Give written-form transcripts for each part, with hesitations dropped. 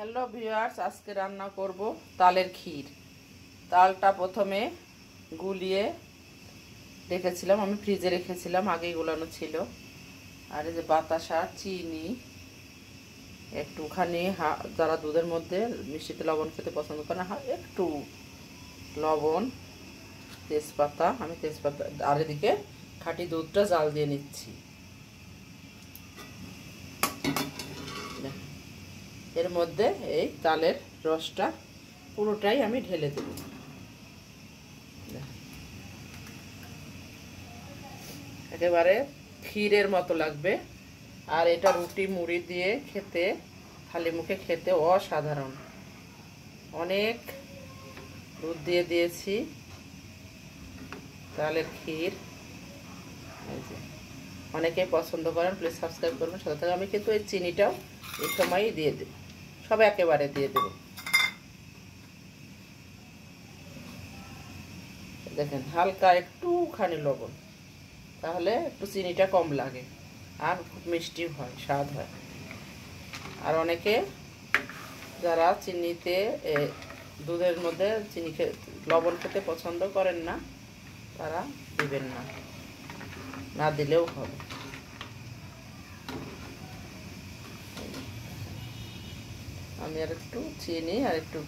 Hello viewers, আজকে রান্না করব তালের ক্ষীর। তালটা প্রথমে গুলিয়ে রেখেছিলাম, আমি ফ্রিজে রেখেছিলাম, আগেই গোলানো ছিল। আর এই যে বাতাসা, চিনি, একটুখানি যারা দুধের মধ্যে মিষ্টিতে লবণ খেতে পছন্দ করে না, একটু লবণ, তেজপাতা, আমি তেজপাতা, আর এদিকে খাঁটি দুধটা জাল দিয়ে নিচ্ছি। এর মধ্যে এই তালের রসটা পুরোটাই আমি ঢেলে দেব। একেবারে ক্ষীরের মতো লাগবে। আর এটা রুটি মুড়ি দিয়ে খেতে, খালি মুখে খেতে অসাধারণ। অনেক দুধ দিয়ে দিয়েছি তালের ক্ষীর। অনেকেই পছন্দ করেন, প্লিজ সাবস্ক্রাইব করবেন, সাথে থেকে আমি কিন্তু এই চিনিটাও এই সময়ই দিয়ে দেব, সব একেবারে দিয়ে দেব। দেখেন হালকা একটুখানি লবণ, তাহলে একটু চিনিটা কম লাগে আর খুব মিষ্টি হয়, স্বাদ হয়। আর অনেকে যারা চিনিতে দুধের মধ্যে চিনি লবণ খেতে পছন্দ করেন না, তারা দিবেন না, না দিলেও হবে। আমি আর একটু চিনি আর একটু,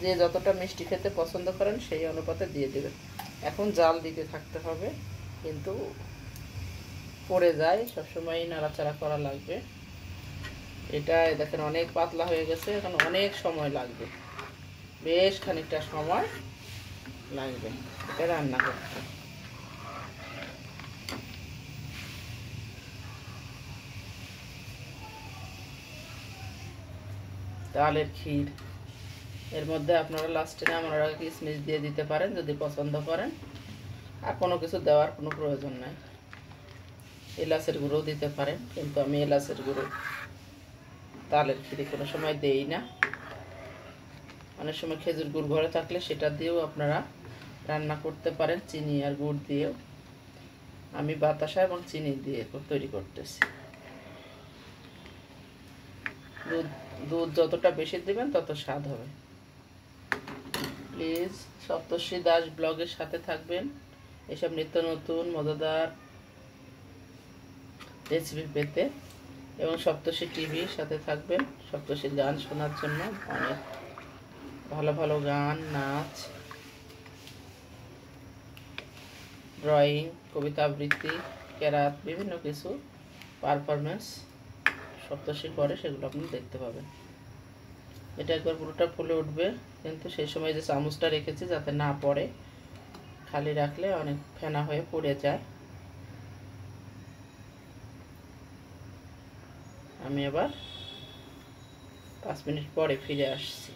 যে যতটা মিষ্টি খেতে পছন্দ করেন সেই অনুপাতে দিয়ে দেবেন। এখন জাল দিতে থাকতে হবে, কিন্তু পড়ে যায়, সবসময় নাড়াচাড়া করা লাগবে। এটা দেখেন অনেক পাতলা হয়ে গেছে, এখন অনেক সময় লাগবে, বেশ খানিকটা সময় লাগবে এটা রান্না করতে। তালের ক্ষীর, এর মধ্যে আপনারা লাস্টে আপনারা কিশমিশ দিয়ে দিতে পারেন যদি পছন্দ করেন, আর কোনো কিছু দেওয়ার কোনো প্রয়োজন নাই। এলাচের গুঁড়োও দিতে পারেন, কিন্তু আমি এলাচের গুঁড়ো তালের ক্ষীরে কোনো সময় দেই না। অনেক সময় খেজুর গুড় ঘরে থাকলে সেটা দিয়েও আপনারা রান্না করতে পারেন, চিনি আর গুড় দিয়েও। আমি বাতাসা এবং চিনি দিয়ে তৈরি করতেছি। দুধ যতটা বেশি দিবেন তত স্বাদ হবে। প্লিজ সপ্তর্ষি দাস ব্লগের সাথে থাকবেন এসব নিত্য নতুন মজাদার রেসিপি পেতে, এবং সপ্তর্ষি টিভির সাথে থাকবেন সপ্তর্ষির গান শোনার জন্য। অনেক ভালো ভালো গান, নাচ, ড্রয়িং, কবিতা আবৃত্তি, কেরাত, বিভিন্ন কিছু পারফরমেন্স সপ্তর্ষি করে, সেগুলো আপনি দেখতে পাবেন। এটা একবার পুরোটা ফুলে উঠবে, কিন্তু সেই সময় যে চামচটা রেখেছি যাতে না পড়ে, খালি রাখলে অনেক ফেনা হয়ে পড়ে যায়। আমি এবার 5 মিনিট পরে ফিরে আসছি।